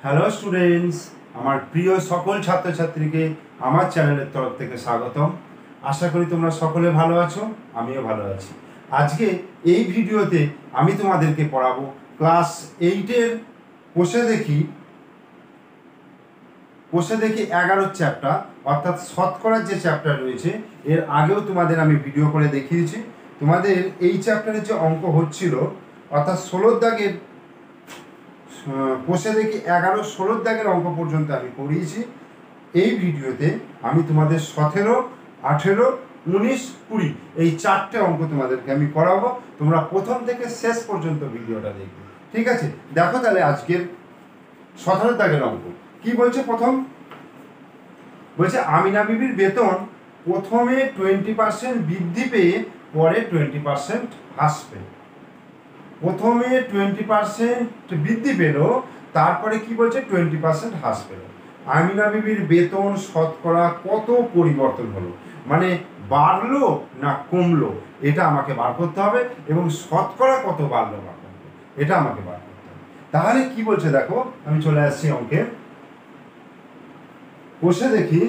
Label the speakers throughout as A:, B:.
A: Hello students, আমার প্রিয় সকল ছাত্রছাত্রীকে আমার চ্যানেলের তরফ থেকে স্বাগতম। আশা করি তোমরা সকলে ভালো আছো, আমিও ভালো আছি। আজকে এই ভিডিওতে আমি তোমাদেরকে পড়াবো ক্লাস 8-এর কোষে দেখি 11 চ্যাপ্টার, অর্থাৎ শতকরার যে চ্যাপ্টার রয়েছে। এর আগেও তোমাদের আমি ভিডিও করে দেখিয়েছি। তোমাদের এই চ্যাপ্টারের যে অঙ্ক হচ্ছিল, অর্থাৎ 16 দাগের কোষে দেখি 11-16 দাগের অঙ্ক পর্যন্ত আমি করিয়েছি। এই ভিডিওতে আমি তোমাদের 17, 18, 19, 20 এই 4টে অঙ্ক তোমাদেরকে আমি করাবো। তোমরা প্রথম থেকে শেষ পর্যন্ত ভিডিওটা দেখবে, ঠিক আছে? দেখো তাহলে আজকের 17 দাগের অঙ্ক কি বলছে। প্রথম বলছে আমিনা বিবির বেতন প্রথমে 20% বৃদ্ধি পেয়ে পরে 20% হ্রাস পেল। প্রথমে 20% বৃদ্ধি পেল, তারপরে কি বলছে 20% হ্রাস পেল। আমিনা বিবির বেতন শতকরা কত পরিবর্তন হলো, মানে বাড়লো না কমলো, এটা আমাকে বার করতে হবে, এবং শতকরা কত বাড়লো না কমলো এটা আমাকে বার করতে হবে। তাহলে কি বলছে দেখো, আমি চলে আসছি অঙ্কে। বসে দেখি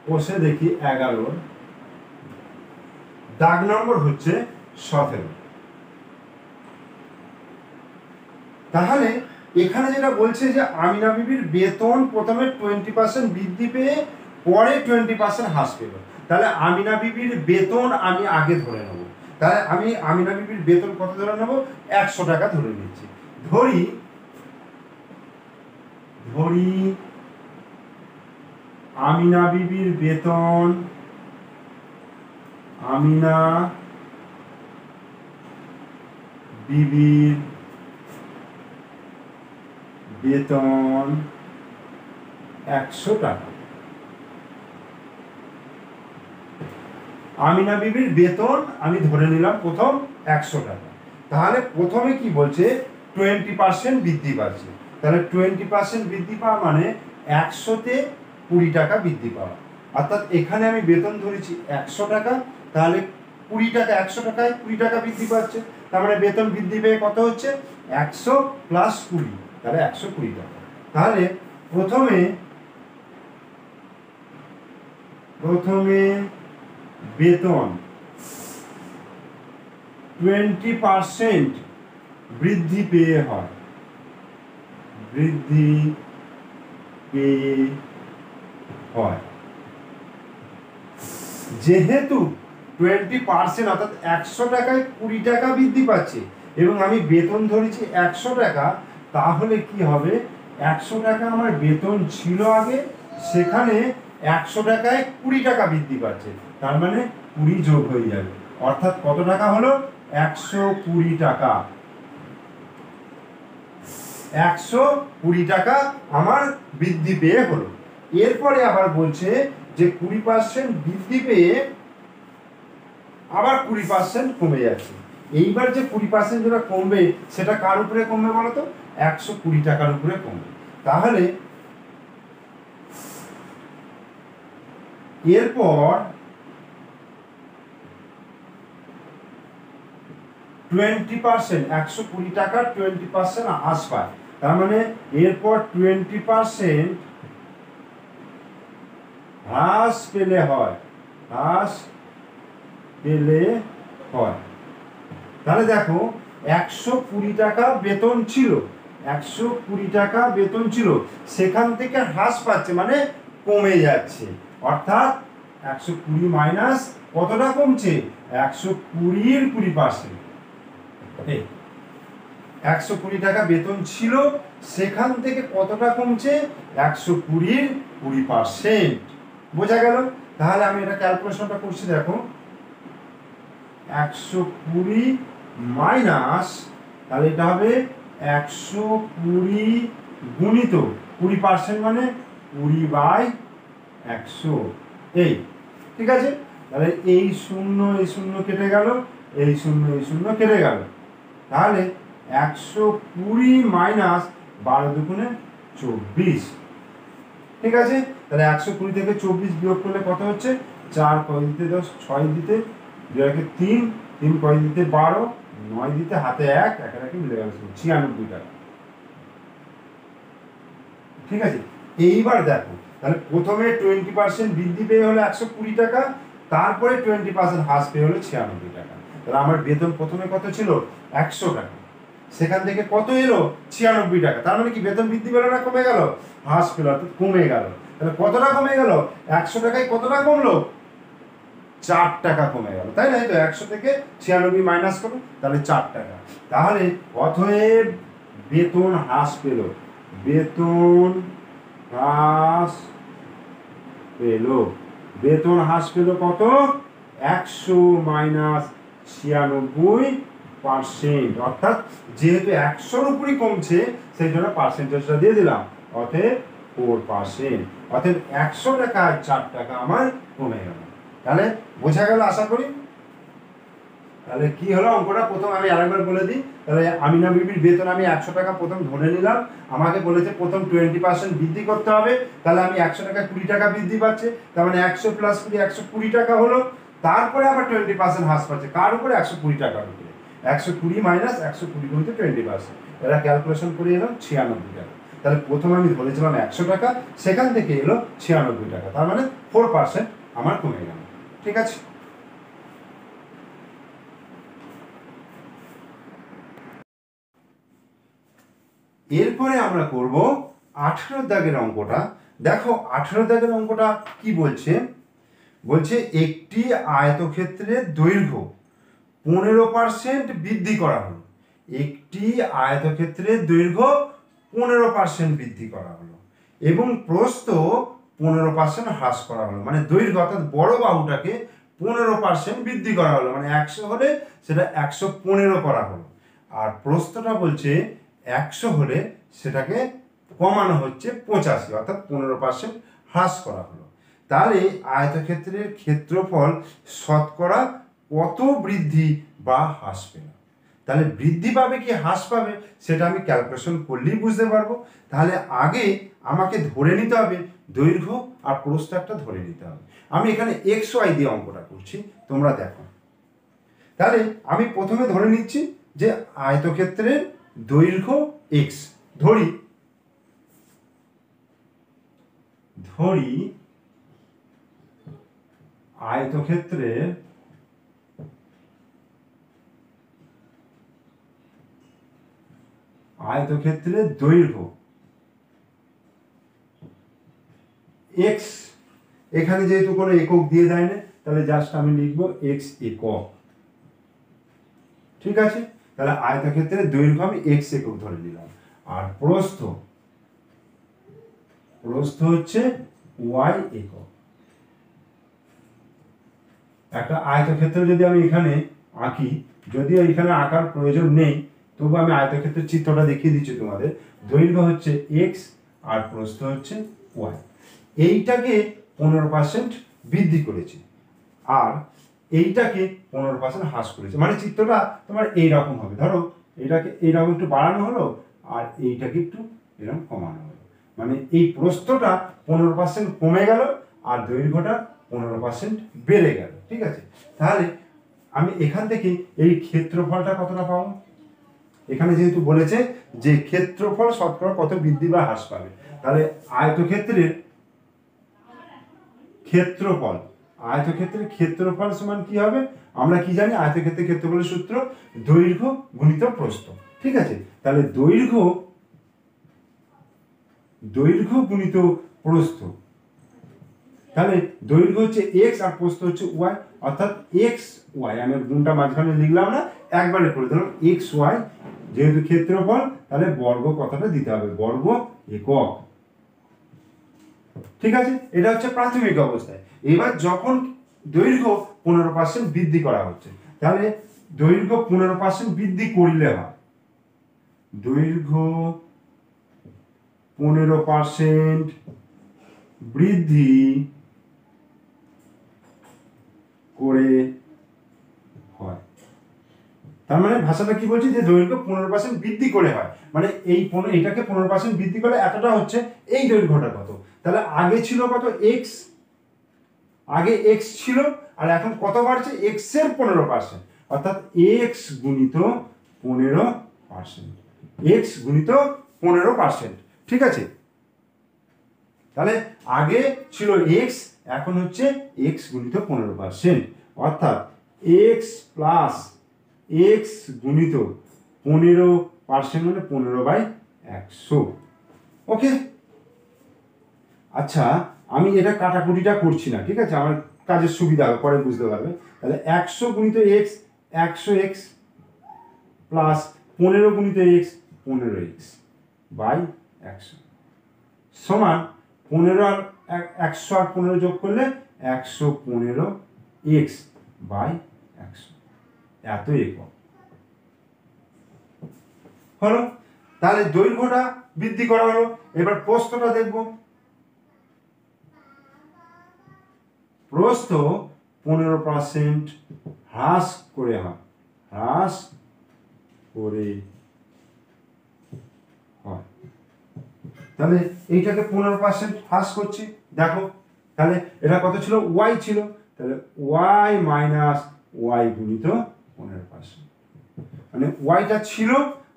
A: কোষে দেখি 11 দাগ নম্বর হচ্ছে 17। তাহলে এখানে যেটা বলছে যে আমিনা বিবির বেতন প্রথমে 20% বৃদ্ধি পেয়ে পরে 20% হ্রাস পেল। তাহলে আমিনা বিবির বেতন আমি আগে ধরে নেব। তাহলে আমি আমিনা বিবির বেতন কত ধরে নেব? 100 টাকা ধরে নিচ্ছি। ধরি আমিনা বিবির বেতন, আমিনা বিবির বেতন 100 টাকা। আমিনা বিবির বেতন আমি ধরে নিলাম প্রথম 100 টাকা। তাহলে প্রথমে কি বলছে 20% বৃদ্ধি পাচ্ছে। তাহলে 20% বৃদ্ধি পাওয়া মানে 100-তে 20 টাকা বৃদ্ধি পাওয়া। অর্থাৎ এখানে আমি বেতন ধরেছি 100 টাকা, তাহলে 20 টাকা, 100 টাকায় 20 টাকা বৃদ্ধি পাচ্ছে। তার মানে বেতন বৃদ্ধি পেয়ে কত হচ্ছে? 100 + 20, তাহলে 120 টাকা। তাহলে প্রথমে বেতন 20% বৃদ্ধি পেয়ে হয়, যেহেতু 20% অর্থাৎ 100 টাকায় 20 টাকা বৃদ্ধি পাচ্ছে এবং আমি বেতন ধরেছি 100 টাকা, তাহলে কি হবে? 100 টাকা আমার বেতন ছিল আগে, সেখানে 100 টাকায় 20 টাকা বৃদ্ধি পাচ্ছে, তার মানে 20 যোগ হয়ে যাবে। অর্থাৎ কত টাকা হলো? 120 টাকা। 120 টাকা আমার বৃদ্ধি পেয়ে হলো। এরপরে আবার বলছে যে 20% বৃদ্ধি পেয়ে আবার 20% কমে যাচ্ছে। এইবার যে 20% যেটা কমবে সেটা কার উপরে কমবে বলো তো? 120 টাকার উপরে কমবে। তাহলে এরপর 20% 120 টাকার 20% হ্রাস পায়। তার মানে এরপর 20% হ্রাস পেলে হয়। তাহলে দেখো 120 টাকা বেতন ছিল, 120 টাকা বেতন ছিল, সেখান থেকে হ্রাস পাচ্ছে মানে কমে যাচ্ছে। অর্থাৎ 120 মাইনাস কতটা কমছে? 120-র 20%। 120 টাকা বেতন ছিল, সেখান থেকে কতটা কমছে? 120-র 20%। বোঝা গেল? তাহলে আমি এটা ক্যালকুলেশনটা করছি। দেখো 120 মাইনাস, তাহলে এটা হবে 120 গুণিত 20% মানে 20/100। এই ঠিক আছে। তাহলে এই শূন্য কেটে গেল, এই শূন্য কেটে গেল। তাহলে 120 মাইনাস 12 দুগুণে 24। ঠিক আছে। তাহলে 120 থেকে 24 বিয়োগ করলে কত হচ্ছে? 4 কয় দিতে 10, 6 দিতে 2 একে 3, 3 কয় দিতে 12, 9 দিতে হাতে 1, একের একে মিলে গেল 96 টাকা। ঠিক আছে, এইবার দেখো তাহলে প্রথমে 20% বৃদ্ধি পেয়ে হলো 120 টাকা, তারপরে 20% হ্রাস পেয়ে হলো 96 টাকা। তাহলে আমার বেতন প্রথমে কত ছিল 100 টাকা, সেখান থেকে কত এলো 96 টাকা। তার মানে কি বেতন বৃদ্ধি পেলো না কমে গেল? হ্রাস পেল, অর্থাৎ কমে গেল। তাহলে কতটা কমে গেল? 100 টাকায় কতটা কমলো? 4 টাকা কমে গেল, তাই না? তো 100 থেকে 96 মাইনাস করো, তাহলে 4 টাকা। তাহলে অতএব বেতন হ্রাস পেল, বেতন হ্রাস পেল, বেতন হ্রাস পেল কত? 100 মাইনাস 96%, অর্থাৎ যেহেতু 100-র উপরই কমছে সেই জন্য পার্সেন্টেজটা দিয়ে দিলাম, অতএব 4%। অতএব 100 টাকায় 4 টাকা আমার কমে গেল। তাহলে বোঝা গেল আশা করি। তাহলে কি হলো অঙ্কটা? প্রথম আমি আরেকবার বলে দিই। তাহলে আমিনা বিবির বেতন আমি 100 টাকা প্রথম ধরে নিলাম, আমাকে বলেছে প্রথম 20% বৃদ্ধি করতে হবে, তাহলে আমি 100 টাকা 20 টাকা বৃদ্ধি পাচ্ছে, তার মানে 100 প্লাস 20 120 টাকা হলো। তারপরে আবার 20% হ্রাস পাচ্ছে, কার উপরে? 120 টাকার উপরে। 120 মাইনাস 120 গুণিত 20%, এরা ক্যালকুলেশন করে এলাম 96 টাকা। তাহলে প্রথম আমি ধরেছিলাম 100 টাকা, সেখান থেকে এলো 96 টাকা, তার মানে 4% আমার কমে গেল। ঠিক আছে, এরপরে আমরা করব 18 দাগের অঙ্কটা। দেখো 18 দাগের অঙ্কটা কি বলছে? বলছে একটি আয়তক্ষেত্রের দৈর্ঘ্য 15% বৃদ্ধি করা হলো, একটি আয়তক্ষেত্রের দৈর্ঘ্য 15% বৃদ্ধি করা হলো এবং প্রস্থ 15% হ্রাস করা হলো। মানে দৈর্ঘ্য অর্থাৎ বড় বাহুটাকে 15% বৃদ্ধি করা হলো, মানে 100 হলে সেটা 115 করা হলো। আর প্রস্থটা বলছে 100 হলে সেটাকে কমানো হচ্ছে 85, অর্থাৎ 15% হ্রাস করা হলো। তাহলে আয়তক্ষেত্রের ক্ষেত্রফল শতকরা কত বৃদ্ধি বা হ্রাস পেল? তাহলে বৃদ্ধি পাবে কি হ্রাস পাবে সেটা আমি ক্যালকুলেশন করলেই বুঝতে পারবো। তাহলে আগে আমাকে ধরে নিতে হবে দৈর্ঘ্য আর প্রস্থ একটা ধরে নিতে হবে। আমি এখানে XY দিয়ে অঙ্কটা করছি, তোমরা দেখো। তাহলে আমি প্রথমে ধরে নিচ্ছি যে আয়তক্ষেত্রের দৈর্ঘ্য x, ধরি আয়তক্ষেত্রের দৈর্ঘ্য x, এখানে যেহেতু কোনো একক দিয়ে দেয় না তাহলে জাস্ট আমি লিখবো x একক। ঠিক আছে, তাহলে আয়তক্ষেত্রের দৈর্ঘ্য আমি x একক ধরে নিলাম। আর প্রস্থ হচ্ছে y একক। একটা আয়তক্ষেত্র যদি আমি এখানে আঁকি, যদিও এখানে আঁকার প্রয়োজন নেই, তবু আমি আয়তক্ষেত্রের চিত্রটা দেখিয়ে দিচ্ছি তোমাদের। দৈর্ঘ্য হচ্ছে x আর প্রস্থ হচ্ছে y। এইটাকে 15% বৃদ্ধি করেছে আর এইটাকে 15% হ্রাস করেছে, মানে চিত্রটা তোমার এইরকম হবে। ধরো এটাকে এইরকম একটু বাড়ানো হলো আর এইটাকে একটু এরকম কমানো হলো, মানে এই প্রস্থটা 15% কমে গেল আর দৈর্ঘ্যটা 15% বেড়ে গেল। ঠিক আছে, তাহলে আমি এখান থেকে এই ক্ষেত্রফলটা কতটা পাবো? এখানে যেহেতু বলেছে যে ক্ষেত্রফল শতকরা কত বৃদ্ধি বা হ্রাস পাবে, তাহলে আয়তক্ষেত্রের ক্ষেত্রফল সমান কি হবে? আমরা কি জানি? আয়তক্ষেত্রের ক্ষেত্রফলের সূত্র দৈর্ঘ্য গুণিত প্রস্থ। ঠিক আছে, তাহলে দৈর্ঘ্য গুণিত প্রস্থ, তাহলে দৈর্ঘ্য হচ্ছে x আর প্রস্থ হচ্ছে y, অর্থাৎ xy, আমি গুণটা মাঝখানে লিখলাম না, একবারে করে দিলাম xy। যেহেতু ক্ষেত্রফল তাহলে বর্গ কথাটা দিতে হবে, বর্গ একক। ঠিক আছে, এটা হচ্ছে প্রাথমিক অবস্থায়। এবার যখন দৈর্ঘ্য 15% বৃদ্ধি করা হচ্ছে, তাহলে দৈর্ঘ্য 15% বৃদ্ধি করলে হয়, দৈর্ঘ্য 15% বৃদ্ধি করে হয়। তার মানে ভাষাটা কি বলছি? যে দৈর্ঘ্য 15% বৃদ্ধি করে হয়, মানে এইটাকে 15% বৃদ্ধি করলে এতটা হচ্ছে এই দৈর্ঘ্যটা কত? তাহলে আগে ছিল কত? x, আগে এক্স ছিল আর এখন কত বাড়ছে, এক্সের 15%, অর্থাৎ এক্স গুণিত 15%, এক্স গুণিত 15%, ঠিক আছে। তাহলে আগে ছিল এক্স, এখন হচ্ছে এক্স গুণিত 15%, অর্থাৎ এক্স প্লাস এক্স গুণিত 15% মানে 15/100। ওকে, আচ্ছা আমি এটা কাটাকুটিটা করছি না, ঠিক আছে, আমার কাজের সুবিধা হবে, পরে বুঝতে পারবে। তাহলে 100 গুণিত এক্স 100x প্লাস 15 গুণিত এক্স 15x বাই 100 সমান 15 আর 100 আর 15 যোগ করলে 115x বাই 100, এত একক হলো। তাহলে দৈর্ঘ্যটা বৃদ্ধি করা হলো। এবার প্রস্থটা দেখব। প্রস্থ 15% হ্রাস করে হয়, হ্রাস করে হয়। তাহলে এইটাকে 15% হ্রাস করছি, দেখো তাহলে এটা কত ছিল, ওয়াই ছিল, তাহলে ওয়াই মাইনাস ওয়াই গুণিত 15%, মানে ওয়াইটা ছিল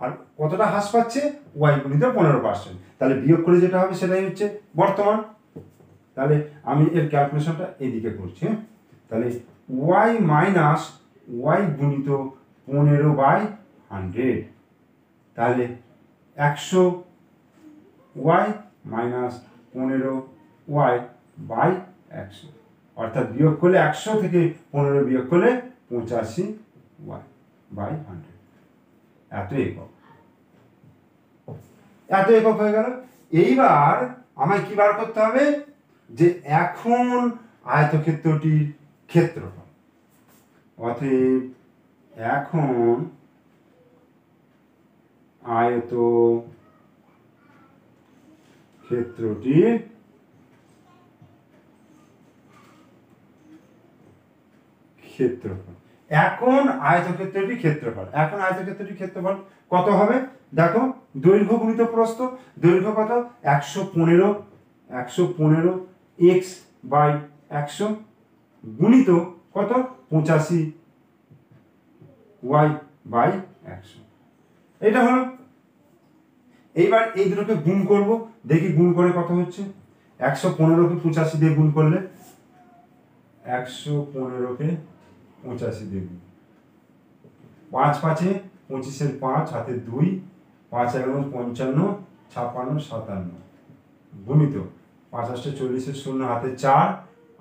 A: আর কতটা হ্রাস পাচ্ছে, ওয়াই গুণিত 15%, তাহলে বিয়োগ করে যেটা হবে সেটাই হচ্ছে বর্তমান। তাহলে আমি এর ক্যালকুলেশনটা এদিকে করছি, তাহলে ওয়াই মাইনাস ওয়াই গুণিত 15/100, তাহলে 100 ওয়াই মাইনাস 15 ওয়াই বাই 100, অর্থাৎ বিয়োগ করলে 100 থেকে 15 বিয়োগ করলে 85 ওয়াই বাই 100, এত একক, এত একক হয়ে গেল। এইবার আমায় কি বার করতে হবে, যে এখন আয়তক্ষেত্রটির ক্ষেত্রফল, অতএব এখন আয়তক্ষেত্রটির ক্ষেত্রফল, এখন আয়তক্ষেত্রটির ক্ষেত্রফল, এখন আয়তক্ষেত্রটির ক্ষেত্রফল কত হবে, দেখো দৈর্ঘ্য গুণিত প্রস্থ, দৈর্ঘ্য কত 115 x বাই 100 গুণিত কত 85 y বাই 100, এটা হলো। এইবার এই দুটোকে গুণ করব, দেখি গুণ করে কত হচ্ছে। 115কে 85 দিয়ে গুণ করলে 115কে 85 দিয়ে গুণ, 5 5 25 5 হাতে 2, 5 11 55 56 57 গুণিত 5 8 40 0 হাতে 4,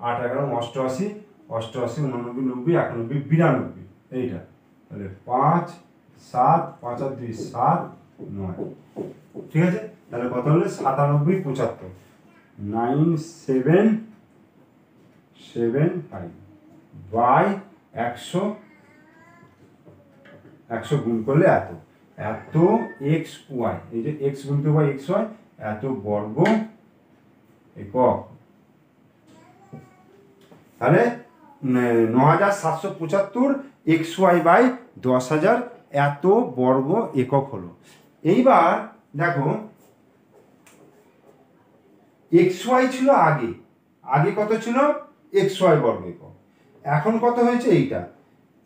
A: 8 11 88 88 89 90 91 92, এইটা তাহলে 5 7 5 আর 2 7 9, ঠিক আছে। তাহলে কত হলো 97 75 9775 বাই 100, 100 গুণ করলে এত, এত এক্স ওয়াই, এই যে এক্স গুণিত বাই এক্স ওয়াই, এত বর্গ একক। তাহলে 9775 এক্স ওয়াই বাই 10,000 এত বর্গ একক হলো। এইবার দেখো এক্স ওয়াই ছিল আগে, আগে কত ছিল এক্স ওয়াই বর্গ একক, এখন কত হয়েছে এইটা,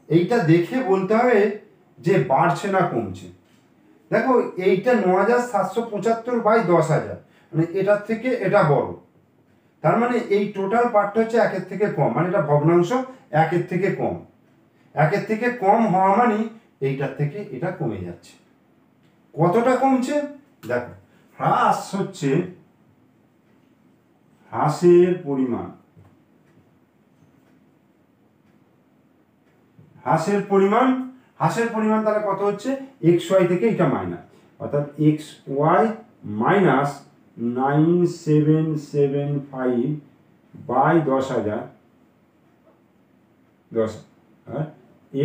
A: এইটা দেখে বলতে হবে যে বাড়ছে না কমছে। দেখো এইটা 9775 বাই 10,000, মানে এটার থেকে এটা বড়, তার মানে এই টোটাল পার্টটা হচ্ছে একের থেকে কম, মানে এটা ভগ্নাংশ একের থেকে কম, একের থেকে কম হওয়া মানে এইটার থেকে এটা কমে যাচ্ছে। কতটা কমছে দেখো, হ্রাস হচ্ছে, হ্রাসের পরিমাণ, হ্রাসের পরিমাণ, হ্রাসের পরিমাণ তাহলে কত হচ্ছে, এক্স ওয়াই থেকে এটা মাইনাস, অর্থাৎ x y minus 9775 by 10,000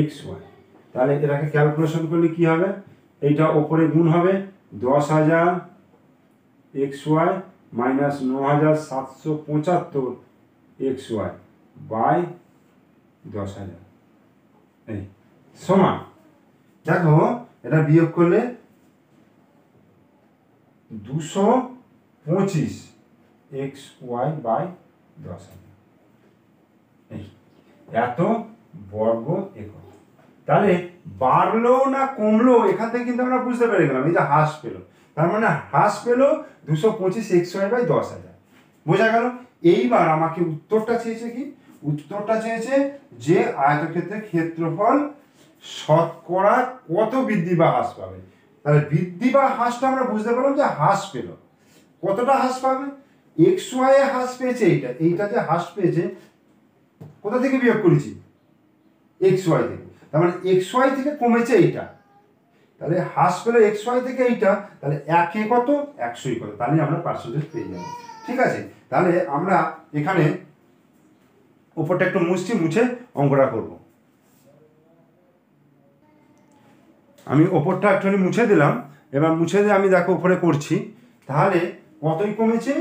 A: x y. তাহলে এটাকে ক্যালকুলেশন করলে কি হবে, এইটা ওপরে গুণ হবে 10,000 x y minus 9775 x y by 10,000, এই সমান, দেখো এটা বিয়োগ করলে 225 এক্স ওয়াই বাই 10,000, এই এত বর্গ একক। তাহলে বাড়লো না কমলো এখান থেকে কিন্তু আমরা বুঝতে পেরে গেলাম, এই যে হ্রাস পেলো, তার মানে হ্রাস পেলো 225 xy/10,000। বোঝা গেল? এইবার আমাকে উত্তরটা চেয়েছে কি? উত্তরটা চেয়েছে যে আয়তক্ষেত্রের ক্ষেত্রফল শতকরা কত বৃদ্ধি বা হ্রাস পাবে। তাহলে বৃদ্ধি বা হ্রাসটা আমরা বুঝতে পারলাম যে হ্রাস পেল। কতটা হ্রাস পাবে? xy এ হ্রাস পেয়েছে, এইটা যে হ্রাস পেয়েছে কোথা থেকে বিয়োগ করেছি? xy থেকে। তার মানে xy থেকে কমেছে এইটা, তাহলে হ্রাস পেল xy থেকে এইটা, তাহলে 1 এ কত 100 কত, তাহলে আমরা পার্সেন্টেজ পেয়ে যাবো। ঠিক আছে, তাহলে আমরা এখানে উপরটা একটু মুছে অঙ্কটা করব। আমি ওপরটা একটুখানি মুছে দিলাম, এবার মুছে দিয়ে আমি দেখো উপরে করছি। তাহলে কতই কমেছে?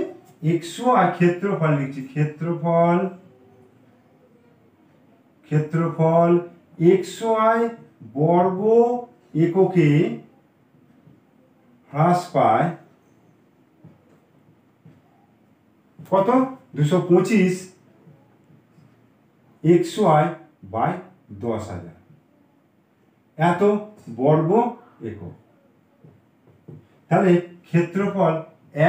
A: xy ক্ষেত্রফল লিখছি, ক্ষেত্রফল xy বর্গ এককে হ্রাস পায় কত? 225 xy/10,000 এত বর্গ একক। তাহলে ক্ষেত্রফল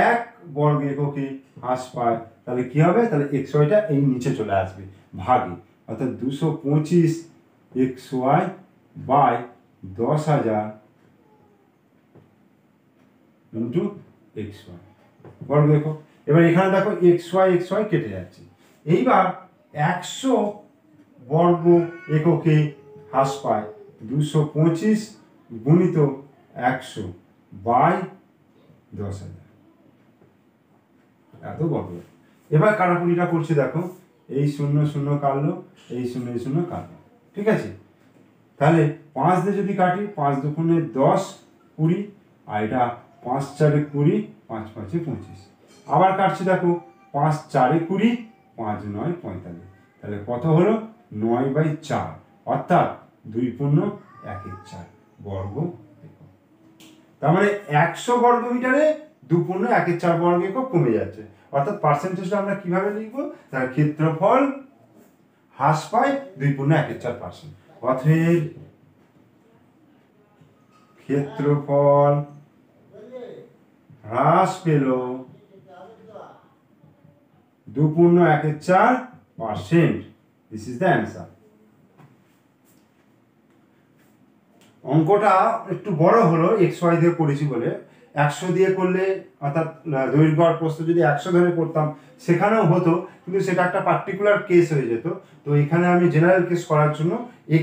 A: 1 বর্গ এককে হ্রাস পায়, তাহলে কি হবে? তাহলে xyটা এই নিচে চলে আসবে ভাগে, অর্থাৎ 225 xy/10,000 ইন্টু xy বর্গ একক। এবার এখানে দেখো xy কেটে যাচ্ছে। এইবার 100 বর্গ এককে হ্রাস পায় 225 গুণিত 100/10,000 এত বর্গ। এবার কাটাকুটিটা করছি, দেখো এই 0 0 কাটলো, এই 0 0 কাটলো। ঠিক আছে, তাহলে 5 দিয়ে যদি কাটি, 5 দুগুণে 10 20, আর এটা 5 4 20, 5 5 25। আবার কাটছি, দেখো 5 4 20, 5 9 45। তাহলে কত হলো? 9/4, অর্থাৎ 2 পূর্ণ 1 4 বর্গ একক। তার মানে 100 বর্গ মিটারে 2 পূর্ণ 1 4 বর্গ একক কমে যাচ্ছে। অর্থাৎ পার্সেন্টেজটা আমরা কিভাবে লিখবো? তার ক্ষেত্রফল হ্রাস পায় 2 পূর্ণ 1 4%। অতএব ক্ষেত্রফল হ্রাস পেল 2 পূর্ণ 1 4%। This is the answer. অঙ্কটা একটু বড় হলো xy দিয়ে করেছি বলে। 100 দিয়ে করলে, অর্থাৎ দৈর্ঘ্য আর প্রস্থ যদি 100 ধরে করতাম সেখানেও হতো, কিন্তু সেটা একটা পার্টিকুলার কেস হয়ে যেত। তো এখানে আমি জেনারেল কেস করার জন্য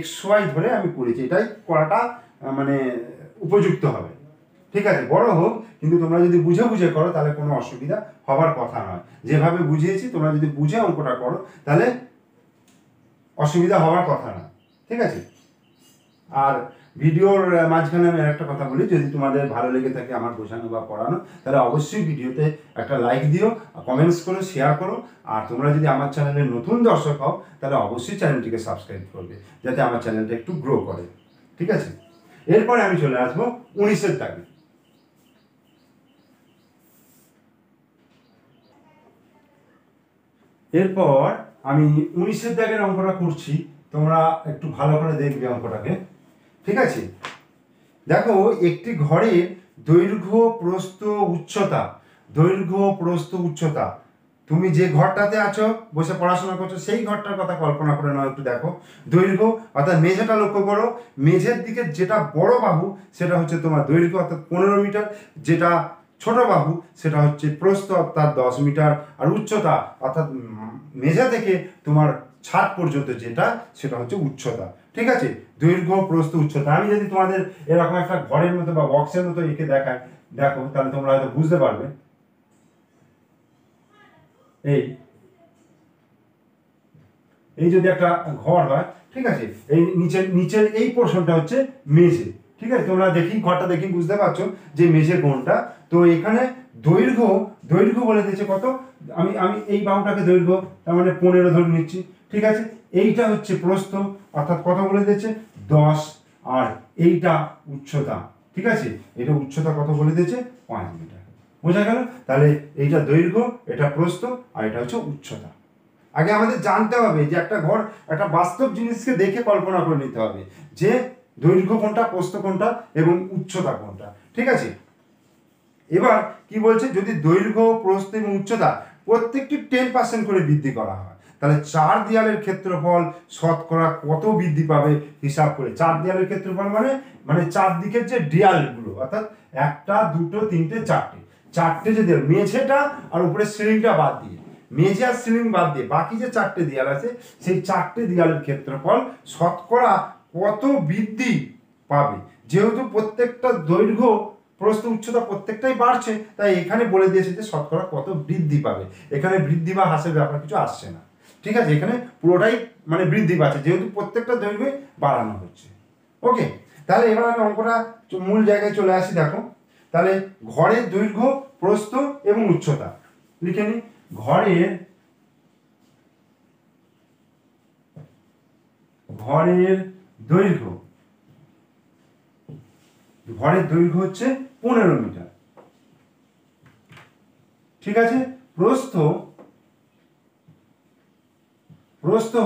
A: xy ধরে আমি করেছি, এটাই করাটা মানে উপযুক্ত হবে। ঠিক আছে, বড় হোক, কিন্তু তোমরা যদি বুঝে করো তাহলে কোনো অসুবিধা হবার কথা নয়। যেভাবে বুঝিয়েছি তোমরা যদি বুঝে অঙ্কটা করো তাহলে অসুবিধা হওয়ার কথা না। ঠিক আছে, আর ভিডিওর মাঝখানে আমি একটা কথা বলি, যদি তোমাদের ভালো লেগে থাকে আমার বোঝানো বা পড়ানো, তাহলে অবশ্যই ভিডিওতে একটা লাইক দিও, কমেন্টস করো, শেয়ার করো। আর তোমরা যদি আমার চ্যানেলের নতুন দর্শক হও তাহলে অবশ্যই চ্যানেলটিকে সাবস্ক্রাইব করবে, যাতে আমার চ্যানেলটা একটু গ্রো করে। ঠিক আছে, এরপরে আমি চলে আসবো 19-এর দাগে। এরপর আমি 19-এর দাগের অঙ্কটা করছি, তোমরা একটু ভালো করে দেখবে অঙ্কটাকে। ঠিক আছে, দেখো একটি ঘরের দৈর্ঘ্য প্রস্থ উচ্চতা, তুমি যে ঘরটাতে আছো বসে পড়াশোনা করছো সেই ঘরটার কথা কল্পনা করে নাও একটু। দেখো দৈর্ঘ্য অর্থাৎ মেঝেটা লক্ষ্য করো, মেঝের দিকে যেটা বড় বাহু সেটা হচ্ছে তোমার দৈর্ঘ্য অর্থাৎ 15 মিটার, যেটা ছোট বাহু সেটা হচ্ছে প্রস্থ অর্থাৎ 10 মিটার, আর উচ্চতা অর্থাৎ মেঝে থেকে তোমার ছাদ পর্যন্ত যেটা সেটা হচ্ছে উচ্চতা। ঠিক আছে, দৈর্ঘ্য প্রস্থ উচ্চতা। আমি যদি তোমাদের এরকম একটা ঘরের মতো বা বক্সের মতো এঁকে দেখাই, দেখো তাহলে তোমরা হয়তো বুঝতে পারবে। এই যদি একটা ঘর হয়, ঠিক আছে, এই নিচের এই পোর্শনটা হচ্ছে মেঝে। ঠিক আছে, তোমরা ঘরটা দেখি বুঝতে পারছো যে মেঝে কোনটা। তো এখানে দৈর্ঘ্য বলে দিয়েছে কত, আমি এই বাহুটাকে দৈর্ঘ্য তার মানে 15 ধরে নিচ্ছি। ঠিক আছে, এইটা হচ্ছে প্রস্থ অর্থাৎ কত বলে দিয়েছে 10, আর এইটা উচ্চতা। ঠিক আছে, এটা উচ্চতা কত বলে দিয়েছে 5 মিটার। বোঝা গেল? তাহলে এইটা দৈর্ঘ্য, এটা প্রস্থ, আর এটা হচ্ছে উচ্চতা। আগে আমাদের জানতে হবে যে একটা ঘর একটা বাস্তব জিনিসকে দেখে কল্পনা করে নিতে হবে যে দৈর্ঘ্য কোনটা, প্রস্থ কোনটা এবং উচ্চতা কোনটা। ঠিক আছে, এবার কি বলছে, যদি দৈর্ঘ্য, প্রস্থ এবং উচ্চতা প্রত্যেকটি 10% করে বৃদ্ধি করা হয়, তাহলে 4 দেয়ালের ক্ষেত্রফল শতকরা কত বৃদ্ধি পাবে হিসাব করে। 4 দেয়ালের ক্ষেত্রফল মানে চারদিকের যে দেয়ালগুলো, অর্থাৎ 1, 2, 3, 4, 4টে যে দেয়াল, মেঝেটা আর উপরে সিলিংটা বাদ দিয়ে, মেঝে আর সিলিং বাদ দিয়ে বাকি যে 4টে দেয়াল আছে, সেই 4টে দেয়ালের ক্ষেত্রফল শতকরা কত বৃদ্ধি পাবে। যেহেতু প্রত্যেকটা দৈর্ঘ্য, প্রস্থ, উচ্চতা প্রত্যেকটাই বাড়ছে, তাই এখানে বলে দিয়েছে যে শতকরা কত বৃদ্ধি পাবে। এখানে বৃদ্ধি বা হ্রাসের ব্যাপার কিছু আসছে না। ঠিক আছে, এখানে পুরোটাই মানে বৃদ্ধি পাচ্ছে, যেহেতু প্রত্যেকটা দৈর্ঘ্যই বাড়ানো হচ্ছে। ওকে, তাহলে এবার আমি অঙ্কটা মূল জায়গায় চলে আসি। দেখো, তাহলে ঘরের দৈর্ঘ্য, প্রস্থ এবং উচ্চতা লিখে নিই। ঘরের দৈর্ঘ্য, ঘরের দৈর্ঘ্য হচ্ছে 15 মিটার। ঠিক আছে, প্রস্থ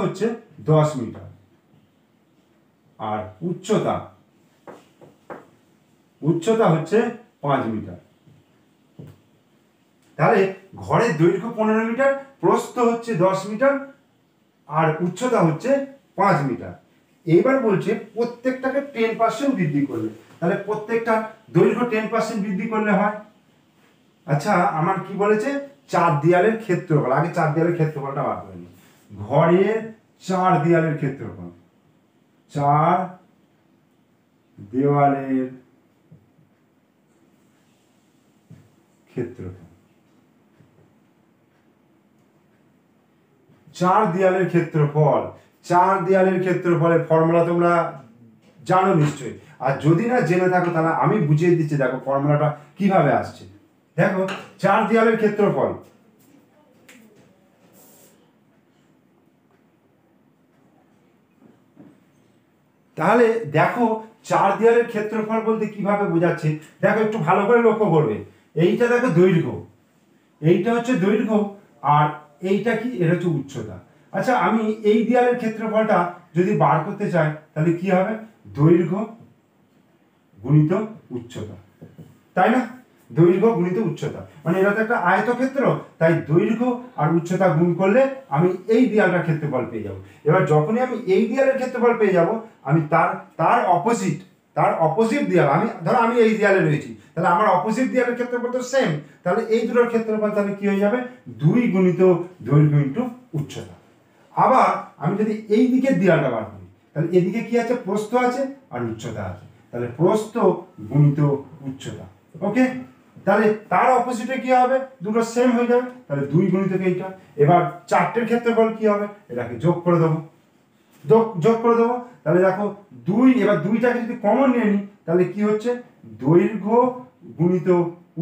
A: হচ্ছে 10 মিটার। আর উচ্চতা হচ্ছে 5 মিটার। তাহলে ঘরের দৈর্ঘ্য 15 মিটার, প্রস্থ হচ্ছে 10 মিটার, আর উচ্চতা হচ্ছে 5 মিটার। এবার বলছে প্রত্যেকটাকে 10% বৃদ্ধি করলে, তাহলে প্রত্যেকটা দৈর্ঘ্য 10% বৃদ্ধি করলে হয়। আচ্ছা, আমার কি বলেছে, 4 দেয়ালের ক্ষেত্রফল, আগে 4 দেয়ালের ক্ষেত্রফলটা বার করে নিই। ঘরের 4 দেয়ালের ক্ষেত্রফল, 4 দেওয়ালের ক্ষেত্রফল, 4 দেয়ালের ক্ষেত্রফল, 4 দেয়ালের ক্ষেত্রফলের ফর্মুলা তোমরা জানো নিশ্চয়ই, আর যদি না জেনে থাকো তাহলে আমি বুঝিয়ে দিচ্ছি। দেখো ফর্মুলাটা কিভাবে আসছে। দেখো, 4 দেয়ালের ক্ষেত্রফল, তাহলে দেখো 4 দেয়ালের ক্ষেত্রফল বলতে কিভাবে বোঝাচ্ছে, দেখো একটু ভালো করে লক্ষ্য করবে। এইটা দেখো দৈর্ঘ্য, এইটা হচ্ছে দৈর্ঘ্য, আর এইটা কি, এটা হচ্ছে উচ্চতা। আচ্ছা, আমি এই দেয়ালের ক্ষেত্রফলটা যদি বার করতে চাই তাহলে কি হবে, দৈর্ঘ্য গুণিত উচ্চতা, তাই না? দৈর্ঘ্য গুণিত উচ্চতা, মানে এটা তো একটা আয়তক্ষেত্র, তাই দৈর্ঘ্য আর উচ্চতা গুণ করলে আমি এই দেয়ালটার ক্ষেত্রফল পেয়ে যাব। এবার যখনই আমি এই দেয়ালের ক্ষেত্রফল পেয়ে যাব, আমি তার অপোজিট দেয়াল, আমি এই দেয়ালে রয়েছি, তাহলে আমার অপোজিট দেয়ালের ক্ষেত্রফল তো সেম, তাহলে এই দুটোর ক্ষেত্রফল তাহলে কি হয়ে যাবে, 2 গুণিত দৈর্ঘ্য ইন্টু উচ্চতা। আবার আমি যদি এই দিকের দেয়ালটা বার করি, তাহলে এদিকে কি আছে, প্রস্থ আছে আর উচ্চতা আছে, তাহলে প্রস্থ গুণিত উচ্চতা। ওকে, তাহলে তার অপোজিটে কি হবে, দুটো সেম হয়ে যাবে, তাহলে 2 গুণিত এইটা। এবার 4টের ক্ষেত্রফল কি হবে, এটাকে যোগ করে দেবো, তাহলে দেখো 2, এবার 2টাকে যদি কমন নিয়ে নিই তাহলে কি হচ্ছে, দৈর্ঘ্য গুণিত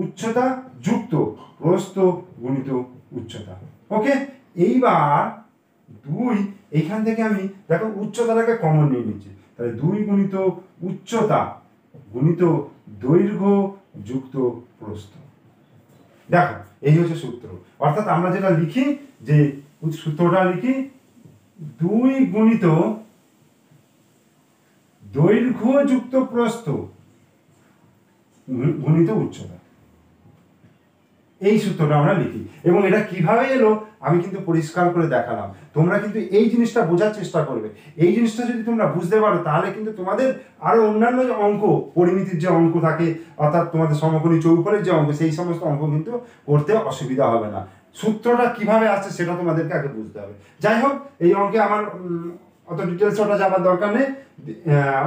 A: উচ্চতা যুক্ত প্রস্থ গুণিত উচ্চতা। ওকে, এইবার 2, এইখান থেকে আমি দেখো উচ্চতাটাকে কমন নিয়ে নিচ্ছি, তাহলে 2 গুণিত উচ্চতা গুণিত দৈর্ঘ্য যুক্ত প্রস্থ। দেখো এই হচ্ছে সূত্র, অর্থাৎ আমরা যেটা লিখি, যে সূত্রটা লিখি, 2 গুণিত দৈর্ঘ্য যুক্ত প্রস্থ গুণিত উচ্চতা, এই সূত্রটা আমরা লিখি। এবং এটা কিভাবে এলো আমি কিন্তু পরিষ্কার করে দেখালাম, তোমরা কিন্তু এই জিনিসটা বোঝার চেষ্টা করবে। এই জিনিসটা যদি তোমরা বুঝতে পারো তাহলে কিন্তু তোমাদের আরো অন্যান্য যে অঙ্ক, পরিমিতির যে অঙ্ক থাকে, অর্থাৎ তোমাদের সমকোণী চৌকোণের যে অঙ্ক, সেই সমস্ত অঙ্ক কিন্তু করতে অসুবিধা হবে না। সূত্রটা কিভাবে আসছে সেটা তোমাদেরকে আগে বুঝতে হবে। যাই হোক, এই অঙ্কে আমার অত ডিটেলস ওটা যাবার দরকার নেই,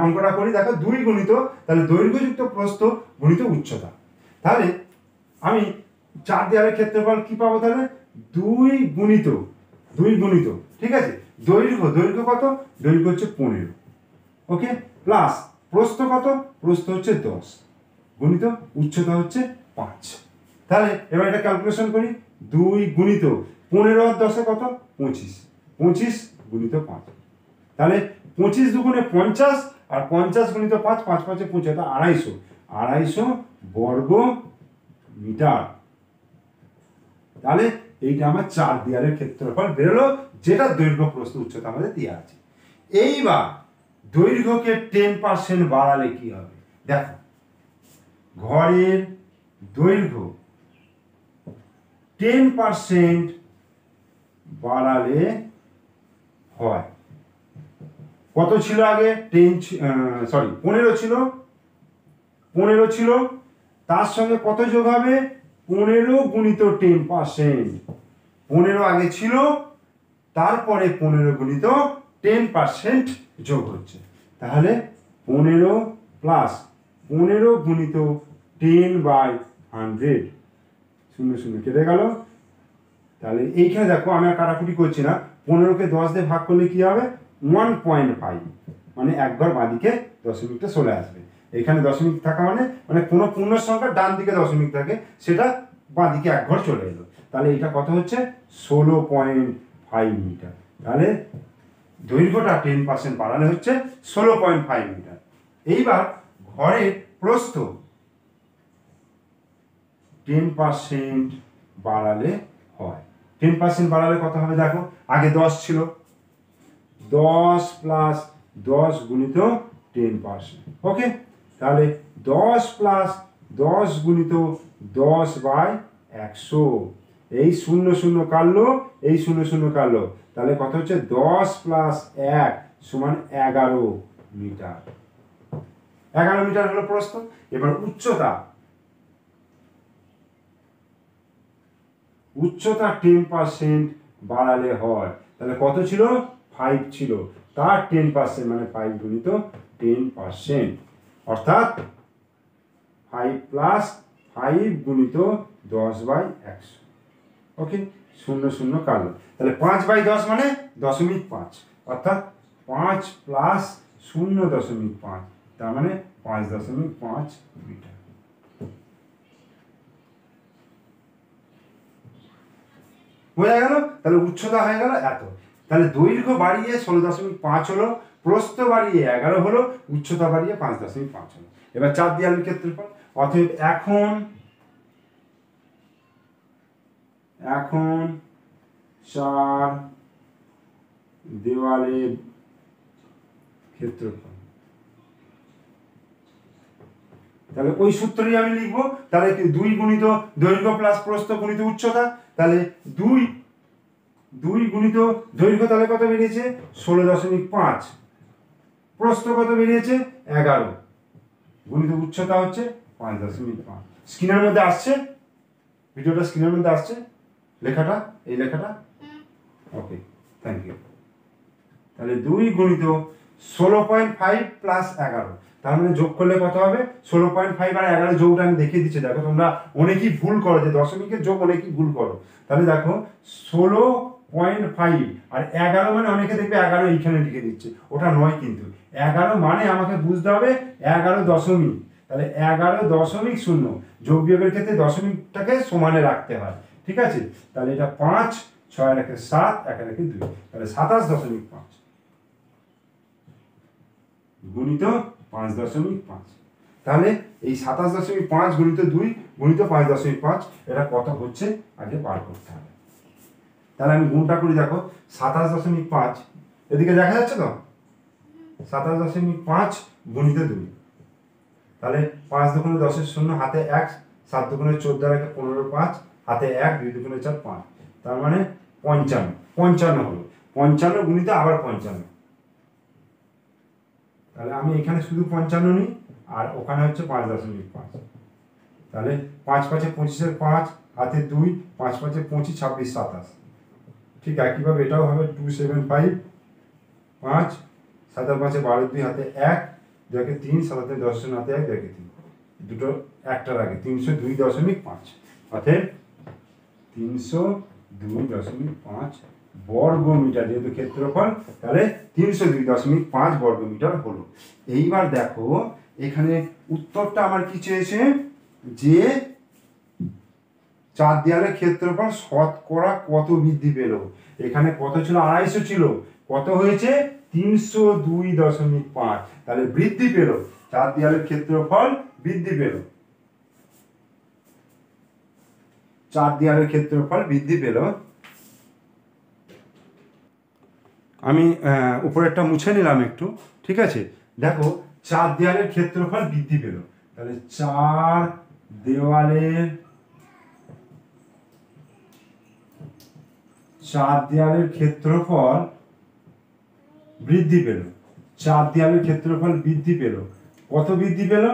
A: অঙ্কটা করি। দেখো 2 গুণিত, তাহলে দৈর্ঘ্যযুক্ত প্রস্থ গুণিত উচ্চতা, তাহলে আমি 4 দেয়ালের ক্ষেত্রফল কি পাবো, তাহলে 2 গুণিত, ঠিক আছে, দৈর্ঘ্য কত, দৈর্ঘ্য হচ্ছে 15, ওকে, প্লাস প্রস্থ কত, প্রস্থ হচ্ছে 10, গুণিত উচ্চতা হচ্ছে 5। তাহলে এবার এটা ক্যালকুলেশন করি, 2 গুণিত 15 আর 10 কত, 25 গুণিত 5, তাহলে 25 দুগুণে 50, আর 50 গুণিত 5, 5 5 25, এটা 250 বর্গ মিটার। তাহলে এইটা আমার 4 দেয়ালের ক্ষেত্রফল বেরোলো, যেটা দৈর্ঘ্য প্রস্থ উচ্চতা আমাদের দেওয়া আছে। এইবার দৈর্ঘ্যকে 10% বাড়ালে কি হবে? দেখো, ঘরের দৈর্ঘ্য 10% বাড়ালে হয়, কত ছিল আগে? 15 ছিল, 15 ছিল, তার সঙ্গে কত যোগ হবে? 15 গুণিত 10%। 15 আগে ছিল, তারপরে 15 গুণিত 10% যোগ হচ্ছে, তাহলে 15 প্লাস 15 গুণিত 10/100, 0 কেটে গেল। তাহলে এইখানে দেখো আমি আর কাটাকুটি করছি না, 15কে 10 দিয়ে ভাগ করলে কি হবে? 1.5, মানে এক ঘর বাঁদিকে দশমিকটা চলে আসবে। এখানে দশমিক থাকা মানে কোনো পূর্ণ সংখ্যা ডান দিকে দশমিক থাকে, সেটা বাঁদিকে এক ঘর চলে এলো। তাহলে এটা কত হচ্ছে? 16.5 মিটার। তাহলে দৈর্ঘ্যটা 10% বাড়ালে হচ্ছে 16.5 মিটার। এইবার ঘরের প্রস্থ 10% বাড়ালে হয়। 10% বাড়ালে কত হবে? দেখো, আগে 10 ছিল, 10 প্লাস 10 গুণিত 10%। ওকে, তাহলে 10 প্লাস 10 গুণিত 10/100। এই 0 কাটলো, এই 0 কাটলো, তাহলে কত হচ্ছে? 10 প্লাস 1 সমান 11 মিটার। 11 মিটার হলো প্রস্থ। এবার উচ্চতা, উচ্চতা 10% বাড়ালে হয়, তাহলে কত ছিল? 5 ছিল, তার 10% মানে 5 গুণিত 10%, অর্থাৎ 5 প্লাস 5 গুণিত 10/100। ওকে, 0 কাটলো, তাহলে 5/10 মানে 0.5, অর্থাৎ 5 প্লাস 0.5, তার মানে 5.5 মিটার। বোঝা গেল? তাহলে উচ্চতা হয়ে গেল এত। তাহলে দৈর্ঘ্য বাড়িয়ে 16.5 হলো, প্রস্থ বাড়িয়ে 11 হলো, উচ্চতা বাড়িয়ে 5.5 হলো। এবার 4 দেয়ালের ক্ষেত্রফল। অতএব এখন 4 দেওয়ালের ক্ষেত্রফল, তাহলে ওই সূত্রই আমি লিখবো। তাহলে 2 গুণিত দৈর্ঘ্য প্লাস প্রস্থ গুণিত উচ্চতা, তাহলে 2 গুণিত দৈর্ঘ্য তাহলে কত বেরিয়েছে? 16.5, প্রস্থ কত বেরিয়েছে? 11, গুণিত উচ্চতা হচ্ছে 5.5। স্ক্রিনের মধ্যে আসছে, ভিডিওটা স্ক্রিনের মধ্যে আসছে, লেখাটা, এই লেখাটা। ওকে, থ্যাংক ইউ। তাহলে 2 গুণিত 16.5 প্লাস 11, তার মানে যোগ করলে কত হবে? 16.5 আর 11 যোগটা আমি দেখিয়ে দিচ্ছি। দেখো, তোমরা অনেকেই ভুল করো, যে দশমিকের যোগ অনেকেই ভুল করো। তাহলে দেখো, 16.5 আর 11 মানে অনেকে দেখবে 11 এইখানে লিখে দিচ্ছে, ওটা নয় কিন্তু। 11 মানে আমাকে বুঝতে হবে 11 দশমিক, তাহলে 11.0, যোগ বিয়োগের ক্ষেত্রে দশমিকটাকে সমানে রাখতে হয়, ঠিক আছে? তাহলে এটা 5, 6 আর 1 7, 1 আর 1 2, তাহলে 27.5 গুণিত 5.5। তাহলে এই 27.5 গুণিত 2 গুণিত 5.5, এটা কত হচ্ছে আগে বার করতে হবে। তাহলে আমি গুণটা করি, দেখো 27.5, এদিকে দেখা যাচ্ছে তো? 27.5 গুণিত 2, তাহলে 5 দুগুণে 10 0, হাতে 1, 7 দুগুণে 14 আর 15 5, হাতে 1, 2 দুগুণে 4 5, তার মানে 55 হলো। 55 গুণিত আবার 55, তাহলে আমি এখানে শুধু 55 নিই, আর ওখানে হচ্ছে 5.5। তাহলে 5 5 25 5, হাতে 2, 5 5 25, 26 27। ঠিক একইভাবে এটাও হবে 275, 5 7 5 12 2, হাতে 1, 2 3, 7 10 হাতে 1, 2 3, দুটো একটার আগে 302.5, অতএব 302.5 বর্গ মিটার, যেহেতু ক্ষেত্রফল, তাহলে 302.5 বর্গ মিটার হলো। এইবার দেখো, এখানে উত্তরটা আমার কি চেয়েছে? যে 4 দেয়ালের ক্ষেত্রফল শতকরা কত বৃদ্ধি পেল? এখানে কত ছিল? 250 ছিল, কত হয়েছে? 302.5, তাহলে বৃদ্ধি পেল, 4 দেয়ালের ক্ষেত্রফল বৃদ্ধি পেল, 4 দেয়ালের ক্ষেত্রফল বৃদ্ধি পেল আমি উপরেরটা মুছে নিলাম একটু, ঠিক আছে। দেখো 4 দেওয়ালের ক্ষেত্রফল বৃদ্ধি পেল, তাহলে 4 দেওয়ালের ক্ষেত্রফল বৃদ্ধি পেল। 4 দেওয়ালের ক্ষেত্রফল বৃদ্ধি পেল, কত বৃদ্ধি পেল?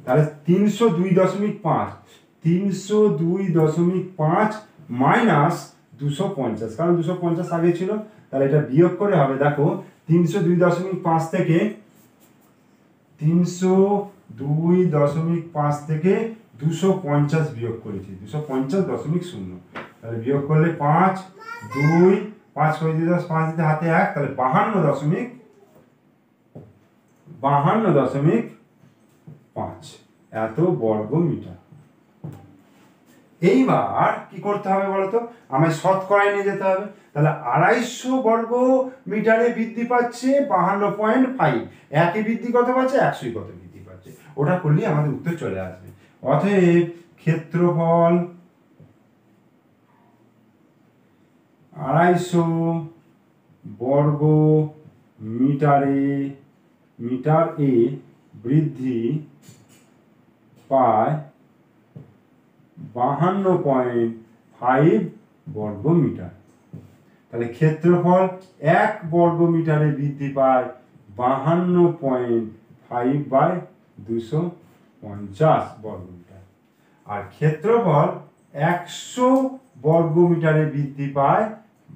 A: তাহলে 302.5, 302.5 মাইনাস 250, কারণ 250 আগে ছিল, তাহলে এটা বিয়োগ করে হবে। দেখো 302.5 থেকে 250 বিয়োগ করেছি, 250.0, তাহলে বিয়োগ করলে 5, 2, 5 করে দিতে 5 দিতে হাতে 1, তাহলে 52.5 এত বর্গ মিটার। এইবার কি করতে হবে বলতো, আমায় শতকরায় নিয়ে যেতে হবে। তাহলে 250 বর্গ মিটারে বৃদ্ধি পাচ্ছে 52.5, একই বৃদ্ধি কত পাচ্ছে, 100 কত বৃদ্ধি পাচ্ছে, ওটা করলেই আমাদের উত্তর চলে আসবে। অতএব ক্ষেত্রফল 250 বর্গ মিটারে বৃদ্ধি পায় 52.5 বর্গ মিটার। তাহলে ক্ষেত্রফল 1 বর্গ মিটারে বৃদ্ধি পায় 52.5/250 বর্গ মিটার। আর ক্ষেত্রফল 100 বর্গ মিটারে বৃদ্ধি পায়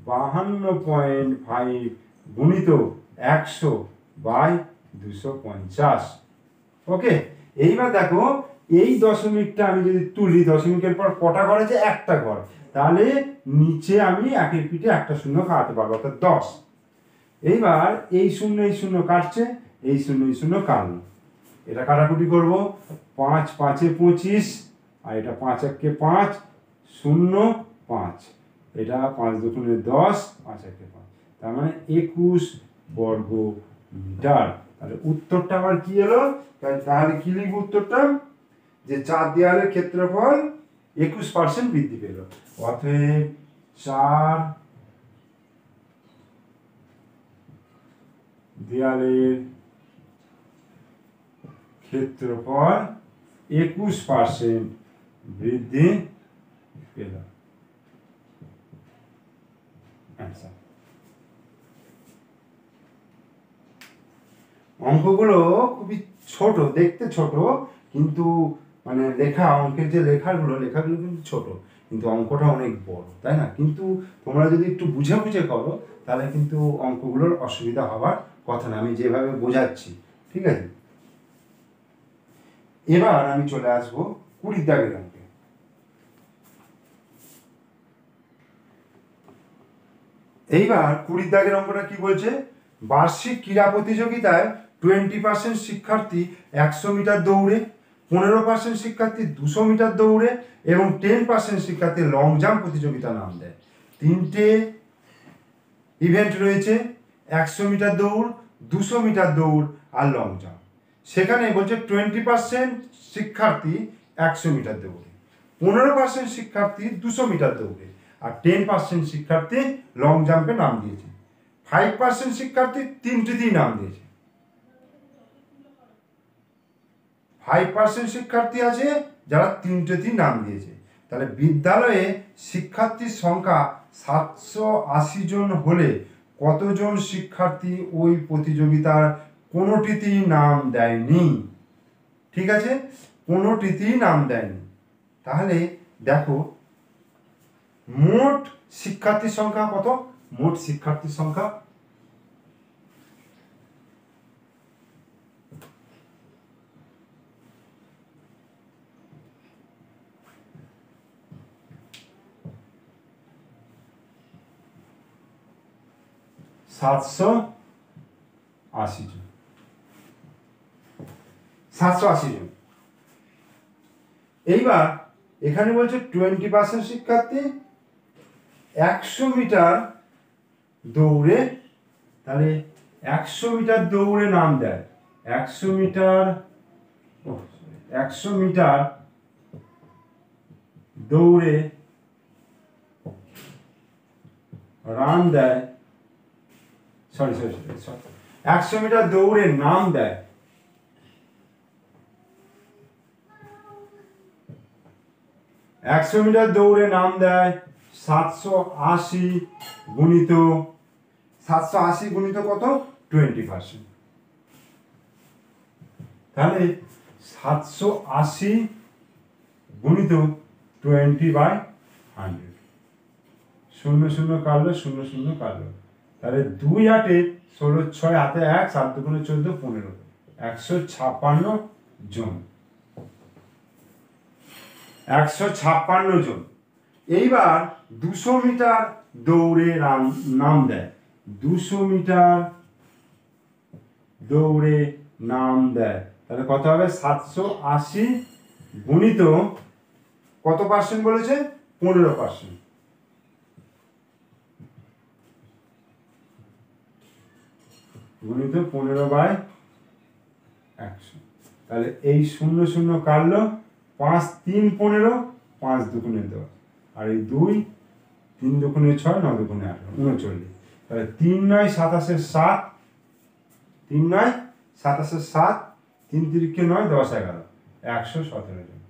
A: 52.5 গুণিত 100/250। ওকে, এইবার দেখো এই দশমিকটা আমি যদি তুলি, দশমিকের পর কটা ঘর আছে, একটা ঘর, তাহলে নিচে আমি একের পিঠে একটা শূন্য কাটাতে পারবো, অর্থাৎ 10। এইবার এই শূন্য কাটছে, এই শূন্য কাটলো, এটা কাটাকুটি করব, 5 5 25, আর এটা 5 1 5, 0 5, এটা 5 2 10, 5 1 5, তার মানে 21 বর্গ মিটার। তাহলে উত্তরটা আবার কি এলো? তাহলে কি লিখব উত্তরটা, যে 4 দেওয়ালের ক্ষেত্রফল 21% বৃদ্ধি পেল। অতএব 4 দেওয়ালের ক্ষেত্রফল 21% বৃদ্ধি পেল। আচ্ছা, অঙ্কগুলো খুবই ছোট, দেখতে ছোট, কিন্তু মানে অঙ্কের যে লেখাগুলো কিন্তু ছোট, কিন্তু অঙ্কটা অনেক বড়, তাই না? কিন্তু তোমরা যদি একটু বুঝে করো, তাহলে কিন্তু অঙ্কগুলোর অসুবিধা হওয়ার কথা না, আমি যেভাবে বোঝাচ্ছি, ঠিক আছে। এবার আমি চলে আসবো 20 দাগের অঙ্কে। এইবার 20 দাগের অঙ্কটা কি বলছে, বার্ষিক ক্রীড়া প্রতিযোগিতায় 20% শিক্ষার্থী 100 মিটার দৌড়ে, 15% শিক্ষার্থী 200 মিটার দৌড়ে এবং 10% শিক্ষার্থী লং জাম্প প্রতিযোগিতা নাম দেয়। 3টে ইভেন্ট রয়েছে, 100 মিটার দৌড়, 200 মিটার দৌড় আর লং জাম্প। সেখানে বলছে 20% শিক্ষার্থী 100 মিটার দৌড়ে, 15% শিক্ষার্থী 200 মিটার দৌড়ে আর 10% শিক্ষার্থী লং জাম্পে নাম দিয়েছে। 5% শিক্ষার্থী 3টিতেই নাম দিয়েছে। 5% শিক্ষার্থী আছে যারা 3টেতেই নাম দিয়েছে। তাহলে বিদ্যালয়ে শিক্ষার্থীর সংখ্যা 780 জন হলে কতজন শিক্ষার্থী ওই প্রতিযোগিতার কোনোটিতেই নাম দেয়নি? ঠিক আছে, কোনোটিতেই নাম দেয়নি। তাহলে দেখো মোট শিক্ষার্থীর সংখ্যা কত? মোট শিক্ষার্থীর সংখ্যা 780 জন। 780 জন। এইবার এখানে বলছে 20% শিক্ষার্থী 100 মিটার দৌড়ে, তাহলে 100 মিটার দৌড়ে নাম দেয়, 100 মিটার দৌড়ে রান দেয় সরি 100 মিটার দৌড়ে নাম দেয় 100 মিটার দৌড়ে নাম দেয় 780 গুণিত 780 গুণিত কত 20%। তাহলে 780 গুণিত 20/100, 0 0 কাটলো 0 0 কাটলো, তাহলে 2 8 16 6 হাতে 1 7 2 14 15 156 জন, 156 জন। এইবার 200 মিটার দৌড়ে নাম দেয় 200 মিটার দৌড়ে নাম দেয়, তাহলে কত হবে 780 গুণিত কত পার্সেন্ট বলেছে 15%, গুণিত 15/100, তাহলে এই 0 0 কাটলো 5 3 15 5 2 10, আর এই 2 3 2 6 9 2 18 39, তাহলে 3 9 27 7 3 9 27 7 3 3 9 10 11 117 জন।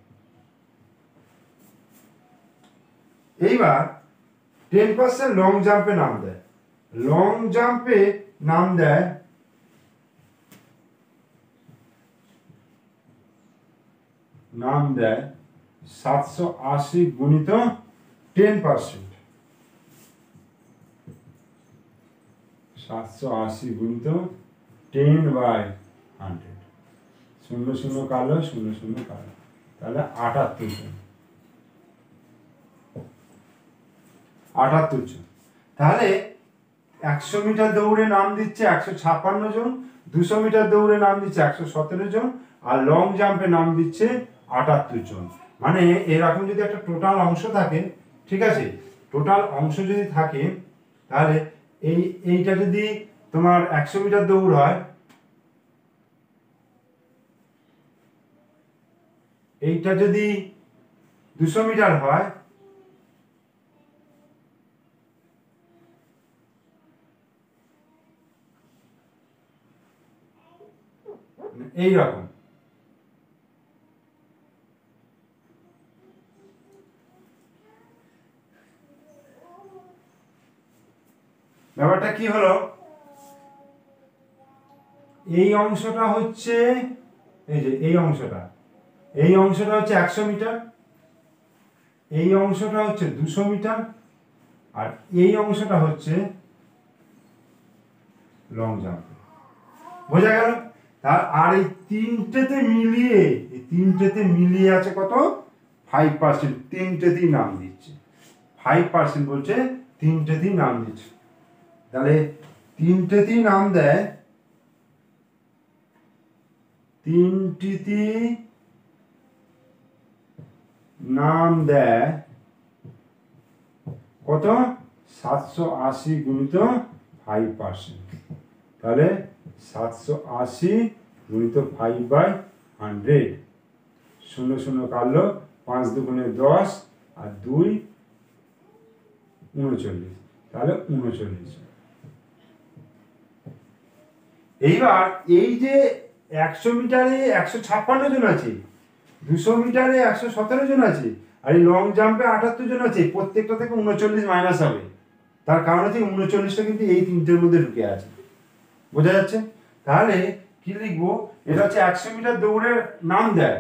A: এইবার 10% লং জাম্পে নাম দেয়, লং জাম্পে নাম দেয় 780 গুণিত 10%, 780 গুণিত 10/100, 0 0 কাটলো 0 0 কাটলো, তাহলে 78 জন, 78 জন। তাহলে 100 মিটার দৌড়ে নাম দিচ্ছে 156 জন, 200 মিটার দৌড়ে নাম দিচ্ছে 117 জন, আর লং জাম্পে নাম দিচ্ছে 78 জন। মানে এরকম যদি একটা টোটাল অংশ থাকে, ঠিক আছে, টোটাল অংশ যদি থাকে, তাহলে এইটা যদি তোমার 100 মিটার দৌড় হয়, এইটা যদি 200 মিটার হয়, এইরকম, ব্যাপারটা কি হলো, এই অংশটা হচ্ছে এই যে এই অংশটা হচ্ছে 100 মিটার, এই অংশটা হচ্ছে 200 মিটার, আর এই অংশটা হচ্ছে লং জাম্প। বোঝা গেল? আর এই তিনটেতে মিলিয়ে আছে কত 5%, তিনটেতেই নাম দিচ্ছে 5% বলছে, তিনটেতেই নাম দিচ্ছে। তাহলে তিনটেতেই নাম দেয়, তিনটেতেই নাম দেয় কত 780 গুণিত 5%, তাহলে 780 গুণিত 5/100, 0 0 কাটলো 5 2 10 আর 2 39, তাহলে 39। এইবার এই যে 100 মিটারে 156 জন আছে, 200 মিটারে 117 জন আছে, আর এই লং জাম্পে 78 জন আছে, প্রত্যেকটা থেকে 39 মাইনাস হবে। তার কারণ হচ্ছে 39টা কিন্তু এই তিনটের মধ্যে ঢুকে আছে। বোঝা যাচ্ছে? তাহলে কি লিখবো, এটা হচ্ছে 100 মিটার দৌড়ের নাম দেয়,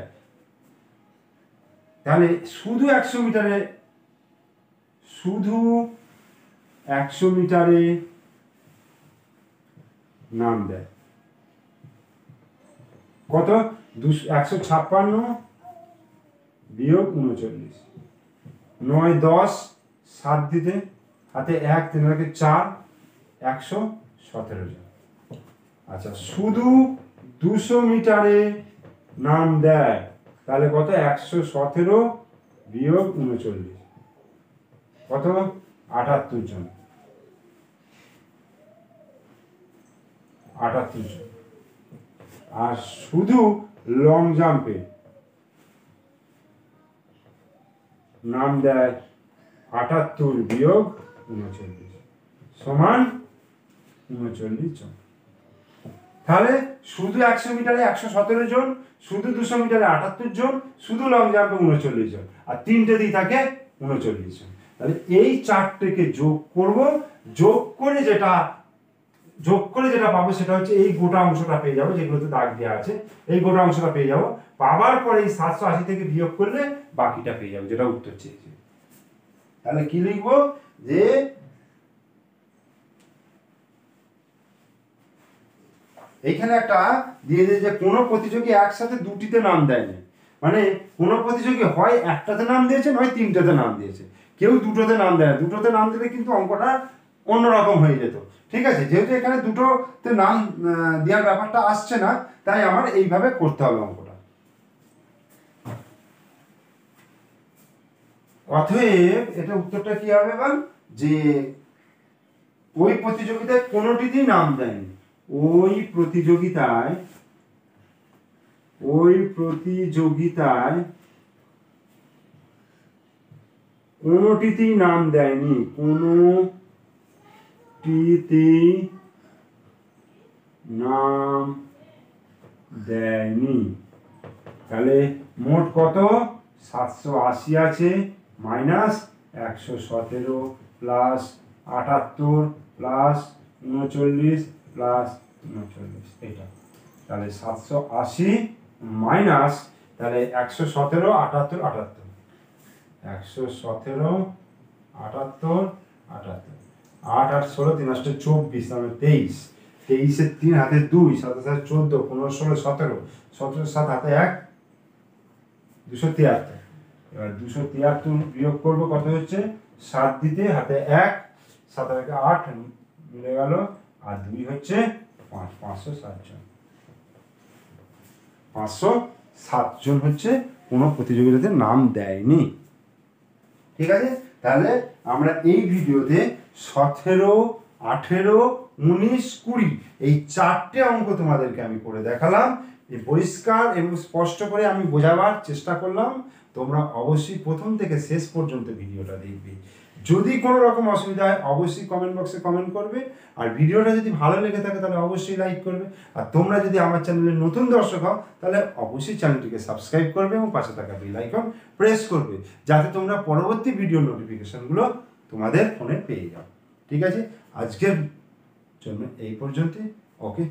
A: তাহলে শুধু 100 মিটারে নাম দেয় কত 156 বিয়োগ 39, 9 10 7 দিতে হাতে 1 3 4 117 জন। আচ্ছা, শুধু 200 মিটারে নাম দেয়, তাহলে কত 117 বিয়োগ 39, কত 78 জন, 78 জন। আর শুধু লং জাম্পে নাম দেয় 78 বিয়োগ 39 সমান 39 জন। তাহলে শুধু 100 মিটারে 117 জন, শুধু 200 মিটারে 78 জন, শুধু লং জাম্পে 39 জন, আর তিনটে দিয়ে থাকে 39 জন। তাহলে এই চারটেকে যোগ করব, যোগ করে যেটা পাবো সেটা হচ্ছে এই গোটা অংশটা পেয়ে যাবো, যেগুলোতে দাগ দেওয়া আছে এই গোটা অংশটা পেয়ে যাবো। পাওয়ার পরে এই 780 থেকে বিয়োগ করলে বাকিটা পেয়ে যাবো, যেটা উত্তর চেয়েছি। তাহলে কি লিখবো, যে এইখানে একটা দিয়ে দিয়ে যে কোনো প্রতিযোগী একসাথে দুটিতে নাম দেয়নি, মানে কোনো প্রতিযোগী হয় একটাতে নাম দিয়েছে নয় তিনটাতে নাম দিয়েছে, কেউ দুটোতে নাম দেয় না। দুটোতে নাম দিলে কিন্তু অঙ্কটা অন্যরকম হয়ে যেত। ঠিক আছে, যেহেতু এখানে দুটোতে নাম দেওয়ার ব্যাপারটা আসছে না, তাই আমার এইভাবে করতে হবে অঙ্কটা। অতএব এটা উত্তরটা কি হবে বল, যে ওই প্রতিযোগিতায় কোনোটিতেই নাম দেয়নি, ওই প্রতিযোগিতায় কোনোটিতেই নাম দেয়নি, কোনোটিতেই নাম দেয়নি। তাহলে মোট কত, 780 আছে, মাইনাস 117 প্লাস 78 প্লাস 39 প্লাস 39, এটা। তাহলে 780 মাইনাস, তাহলে 117 78 78, 117 78 78, 8 8 16 3 8 24, তাহলে 23, 23 3 হাতে 2, 7 7 14, 15 16 17, 17 7 হাতে 1, 273। এবার 273 বিয়োগ করবো, কত হচ্ছে 7 দিতে হাতে 1, 7 1 8 মিলে গেল, আর 2 হচ্ছে 5, 507 জন। 507 জন হচ্ছে কোনো প্রতিযোগিতাতে নাম দেয়নি। ঠিক আছে, তাহলে আমরা এই ভিডিওতে 17, 18, 19, 20 এই চারটে অঙ্ক তোমাদেরকে আমি করে দেখালাম। এই পরিষ্কার এবং স্পষ্ট করে আমি বোঝাবার চেষ্টা করলাম। তোমরা অবশ্যই প্রথম থেকে শেষ পর্যন্ত ভিডিওটা দেখবে। যদি কোনো রকম অসুবিধা হয় অবশ্যই কমেন্ট বক্সে কমেন্ট করবে, আর ভিডিওটা যদি ভালো লেগে থাকে তাহলে অবশ্যই লাইক করবে। আর তোমরা যদি আমার চ্যানেলের নতুন দর্শক হও তাহলে অবশ্যই চ্যানেলটিকে সাবস্ক্রাইব করবে এবং পাশে থাকা বেল আইকন প্রেস করবে, যাতে তোমরা পরবর্তী ভিডিও নোটিফিকেশনগুলো তোমাদের ফোনে পেয়ে যাও। ঠিক আছে, আজকের জন্য এই পর্যন্তই। ওকে।